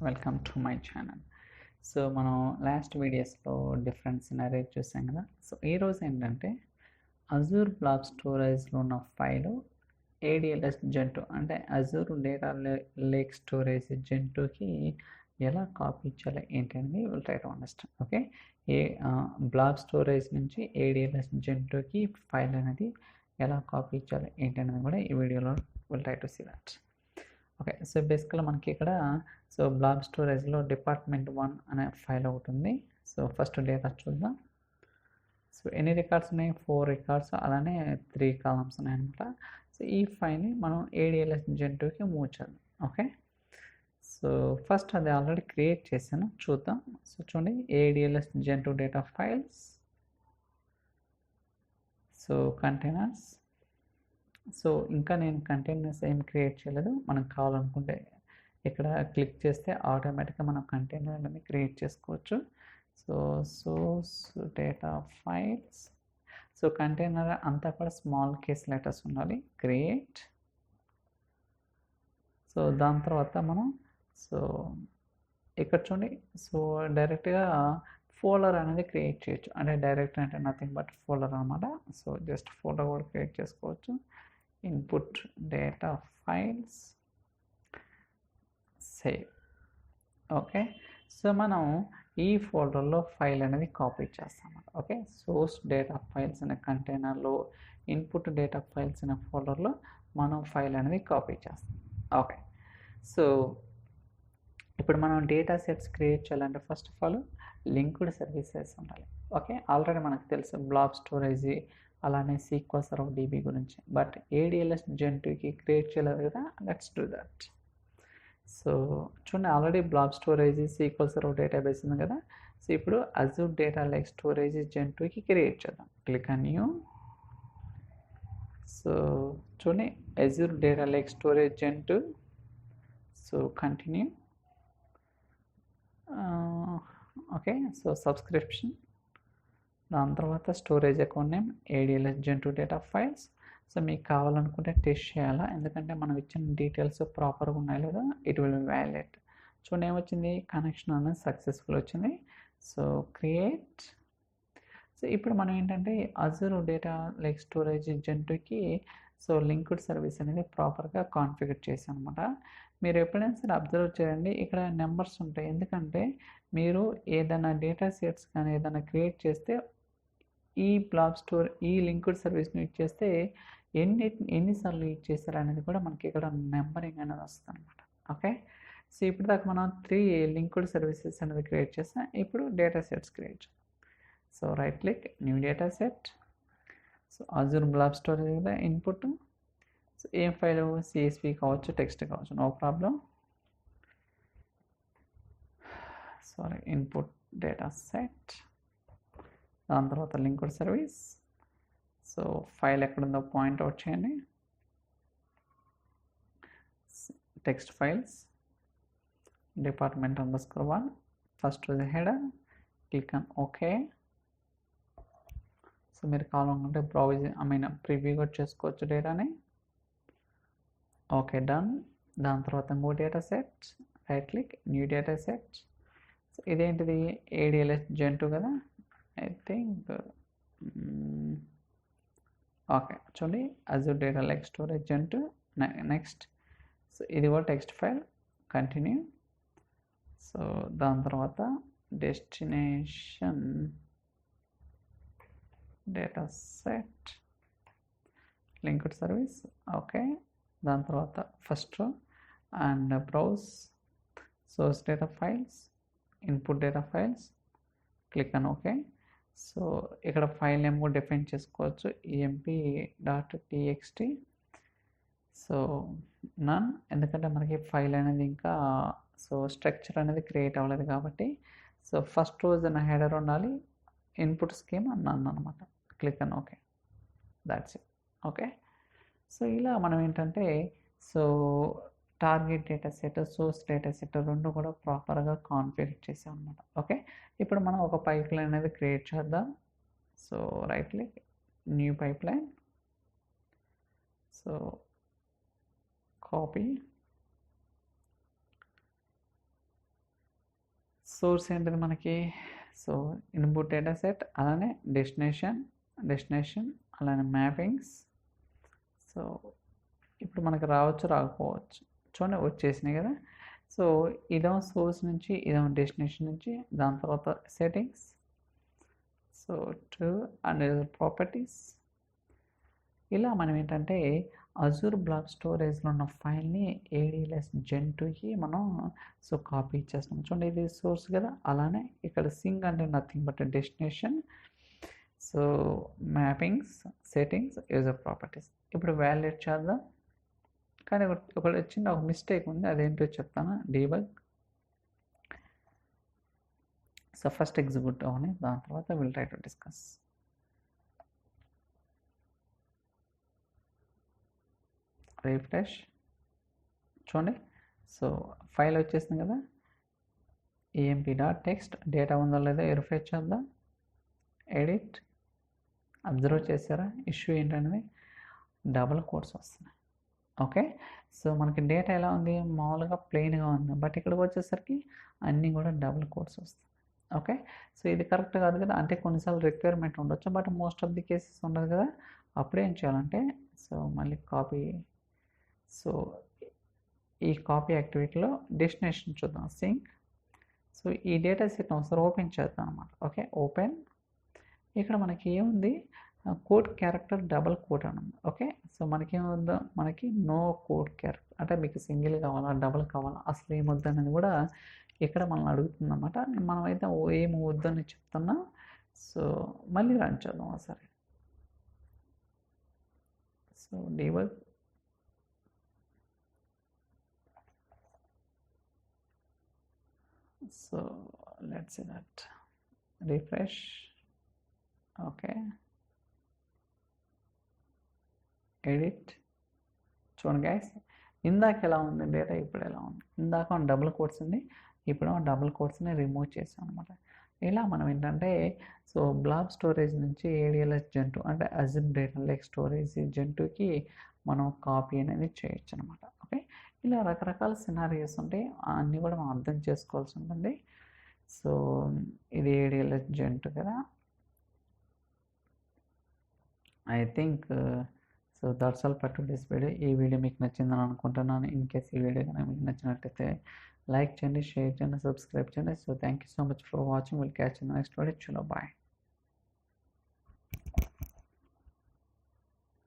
Welcome to my channel. So మనం last వీడియోస్లో different scenarios చూసాం కదా. సో ఈరోజు ఏంటంటే అజూర్ బ్లాక్ స్టోరేజ్లో ఉన్న ఫైలు ఏడిఎల్ఎస్ జెంటూ అంటే అజూర్ డేటా లేక్ స్టోరేజ్ జెంటూకి ఎలా కాపీ చేయాలి ఏంటి అనేది will try to understand. Okay, a blob storage నుంచి ఏడిఎల్ఎస్ జెంటూకి ఫైల్ అనేది ఎలా కాపీ చేయాలి ఏంటి అనేది కూడా ఈ వీడియోలో will try to see that. Okay, so బేసికల్గా మనకి ఇక్కడ సో బ్లాక్ స్టోరేజ్లో department1 అనే ఫైల్ ఒకటి ఉంది. సో ఫస్ట్ డేటా చూద్దాం. సో ఎన్ని రికార్డ్స్ ఉన్నాయి? 4 రికార్డ్స్, అలానే 3 కాలమ్స్ ఉన్నాయి అనమాట. సో ఈ ఫైల్ని మనం ఏడిఎల్ఎస్ జెంటూకి మూవ్ చేద్దాం. ఓకే, సో ఫస్ట్ అది ఆల్రెడీ క్రియేట్ చేశాను, చూద్దాం. సో చూడండి, ADLS Gentoo data files, so containers. So ఇంకా నేను కంటైనర్స్ ఏం క్రియేట్ చేయలేదు. మనకు కావాలనుకుంటే ఇక్కడ క్లిక్ చేస్తే ఆటోమేటిక్గా మనం కంటైనర్ అనేది క్రియేట్ చేసుకోవచ్చు. So source data files, so container అంతా కూడా స్మాల్ కేస్ లెటర్స్ ఉండాలి. క్రియేట్. సో దాని తర్వాత మనం సో ఇక్కడ చూడండి, సో డైరెక్ట్గా ఫోల్డర్ అనేది క్రియేట్ చేయొచ్చు. అంటే డైరెక్ట్ అంటే నథింగ్ బట్ ఫోల్డర్ అనమాట. సో జస్ట్ ఫోల్డర్ కూడా క్రియేట్ చేసుకోవచ్చు. Input data files, save. Okay, so మనం ఈ ఫోల్డర్లో ఫైల్ అనేది కాపీ చేస్తాం. ఓకే, సోర్స్ డేటా ఫైల్స్ అనే కంటైనర్లో ఇన్పుట్ డేటా ఫైల్స్ అనే ఫోల్డర్లో మనం ఫైల్ అనేది కాపీ చేస్తాం. ఓకే, సో ఇప్పుడు మనం డేటా సెట్స్ క్రియేట్ చేయాలంటే first of all linked services ఉండాలి. ఓకే, ఆల్రెడీ మనకు తెలుసు బ్లాక్ స్టోరేజ్ అలానే సీక్వెల్ సర్వర్ డీబీ గురించి, బట్ ఏడిఎల్ఎస్ జెంటూకి క్రియేట్ చేయలేదు కదా. Let's do that. సో చూడండి, already block storage SQL server database ఉంది కదా. సో ఇప్పుడు అజూర్ డేటా లేక్ స్టోరేజ్ జెంటూకి క్రియేట్ చేద్దాం. Click on new. సో చూడండి, Azure data lake storage gen two. So continue. Okay, so subscription, దాని తర్వాత storage account name ADLS Gentoo data files. So మీకు కావాలనుకుంటే టెస్ట్ చేయాలా, ఎందుకంటే మనం ఇచ్చిన డీటెయిల్స్ ప్రాపర్గా ఉన్నాయి లేదా, ఇట్ విల్ వ్యాలిడ్. చూడండి ఏమొచ్చింది, కనెక్షన్ అనేది సక్సెస్ఫుల్ వచ్చింది. So create. సో ఇప్పుడు మనం ఏంటంటే అజూర్ డేటా లేక్ స్టోరేజ్ జెంటూకి సో లింక్డ్ సర్వీస్ అనేది ప్రాపర్గా కాన్ఫిగర్ చేసాం అనమాట. మీరు ఎప్పుడైనా సరే అబ్జర్వ్ చేయండి, ఇక్కడ నెంబర్స్ ఉంటాయి. ఎందుకంటే మీరు ఏదైనా డేటా సెట్స్ కానీ ఏదైనా క్రియేట్ చేస్తే ఈ బ్లాక్ స్టోర్ ఈ లింక్డ్ సర్వీస్ని యూజ్ చేస్తే ఎన్నిసార్లు యూజ్ చేస్తారు అనేది కూడా మనకి ఇక్కడ నెంబరింగ్ అనేది వస్తుంది అనమాట. ఓకే, సో ఇప్పుడు దాకా మనం 3 లింక్డ్ సర్వీసెస్ అనేది క్రియేట్ చేస్తాం. ఇప్పుడు డేటా సెట్స్ క్రియేట్ చేస్తాం. So right click, new data set. So Azure blob storage కదా ఇన్పుట్. సో ఏం ఫైల్, సిఎస్వి కావచ్చు, టెక్స్ట్ కావచ్చు, no problem. Sorry, input data set, దాని తర్వాత లింక్డ్ సర్వీస్. సో ఫైల్ ఎక్కడుందో పాయింట్ అవుట్ చేయండి. Text files, department_1, first header, click on okay. So మీరు కావాలనుకుంటే ప్రివ్యూ కూడా చేసుకోవచ్చు డేటాని. Okay, done. దాని తర్వాత ఇంకో data set, right click, new data set. So ఇదేంటిది, ఏడిఎల్ఎస్ జెంటూ కదా, ఐ థింక్. ఓకే, చూడండి, Azure data lake storage Gentoo. Next, so ఇది కూడా టెక్స్ట్ ఫైల్, కంటిన్యూ. సో దాని తర్వాత destination data set, linked service. Okay, దాని తర్వాత first row and browse source data files, input data files, click అని okay. So ఇక్కడ file name కూడా define చేసుకోవచ్చు, emp.txt. సో నన్, ఎందుకంటే మనకి ఫైల్ అనేది ఇంకా సో స్ట్రక్చర్ అనేది క్రియేట్ అవ్వలేదు కాబట్టి. సో ఫస్ట్ రోజు నా హెడర్ ఉండాలి, ఇన్పుట్ స్కీమ్ నన్ అనమాట. క్లిక్ అని okay, that's it. Okay, so ఇలా మనం ఏంటంటే so target data set, source data set రెండు కూడా ప్రాపర్గా కాన్ఫిగర్ చేసాం అనమాట. ఓకే, ఇప్పుడు మనం ఒక పైప్ లైన్ అనేది క్రియేట్ చేద్దాం. So right click, new pipe line. So copy, source ఏంటిది మనకి? సో ఇన్పుట్ డేటా సెట్, అలానే డెస్టినేషన్ అలానే మ్యాపింగ్స్. సో ఇప్పుడు మనకు రావచ్చు, రాకపోవచ్చు. చూడండి వచ్చేసినాయి కదా. సో ఇదేమో సోర్స్ నుంచి, ఇదేమో డెస్టినేషన్ నుంచి, దాని తర్వాత settings. So to and properties. ఇలా మనం ఏంటంటే అజూర్ బ్లాక్ స్టోరేజ్లో ఉన్న ఫైల్ని ADLS Gen2కి మనం కాపీ ఇచ్చేస్తాం. చూడండి ఇది సోర్స్ కదా. అలానే ఇక్కడ సింగ్ అంటే nothing but destination, so mappings, settings, user properties. ఇప్పుడు వ్యాలిడేట్ చేద్దాం. కానీ ఒక చిన్న మిస్టేక్ ఉంది, అదేంటో చెప్తాను. డీబగ్. సో ఫస్ట్ ఎగ్జిక్యూట్ అవని, దాని తర్వాత will try to discuss. Refresh. చూడండి సో ఫైల్ వచ్చేసింది కదా. emp.text డేటా ఉందో లేదో వెరిఫై చేద్దాం. ఎడిట్. అబ్జర్వ్ చేశారా ఇష్యూ ఏంటనేది? డబుల్ కోట్స్ వస్తున్నాయి. ఓకే. సో మనకి డేటా ఎలా ఉంది? మామూలుగా ప్లెయిన్గా ఉంది, బట్ ఇక్కడికి వచ్చేసరికి అన్నీ కూడా డబుల్ కోట్స్ వస్తాయి. ఓకే. సో ఇది కరెక్ట్ కాదు కదా. అంటే కొన్నిసార్లు రిక్వైర్మెంట్ ఉండొచ్చు, but most of the cases ఉండదు కదా. అప్పుడు ఏం చేయాలంటే సో మళ్ళీ కాపీ. సో ఈ కాపీ యాక్టివిటీలో డెస్టినేషన్ చూద్దాం, సింక్. సో ఈ డేటా సెట్ని ఒకసారి ఓపెన్ చేద్దాం అనమాట. Okay, open. ఇక్కడ మనకి ఏముంది? కోడ్ క్యారెక్టర్ డబల్ కోడ్ అన్నమాట. ఓకే. సో మనకేమొద్దా? మనకి నో కోడ్ క్యారెక్టర్. అంటే మీకు సింగిల్ కావాలా, డబల్ కావాలా, అసలు ఏమొద్దు అనేది కూడా ఇక్కడ మనల్ని అడుగుతుంది అనమాట. మనమైతే ఏమి వద్దని చెప్తున్నా. సో మళ్ళీ రన్ చేద్దాం ఒకసారి. So debug. So let's see that. Refresh. Okay, edit. చూడండి గైస్, ఇందాక ఎలా ఉంది డేటా, ఇప్పుడు ఎలా ఉంది? ఇందాక డబుల్ కోట్స్ ఉంది, ఇప్పుడు డబుల్ కోట్స్ని రిమూవ్ చేసాం అనమాట. ఇలా మనం ఏంటంటే సో బ్లాక్ స్టోరేజ్ నుంచి ADLS Gen2 అంటే అజూర్ డేటా లేక్ స్టోరేజ్ Gen2కి మనం కాపీ అనేది చేయొచ్చు అనమాట. ఓకే. ఇలా రకరకాల సినారియోస్ ఉంటాయి, అన్నీ కూడా మనం అర్థం చేసుకోవాల్సి ఉంటుంది. సో ఇది ADLS Gen2 కదా. I think so that's all for today's video. ఈ వీడియో మీకు నచ్చిందని అనుకుంటున్నాను. ఇన్ కేస్ ఈ వీడియో కనుక మీకు నచ్చినట్లయితే లైక్ చేయండి, షేర్ చేయండి, సబ్స్క్రైబ్ చేయండి. So thank you so much for watching. Will catch in next video. చలో బాయ్.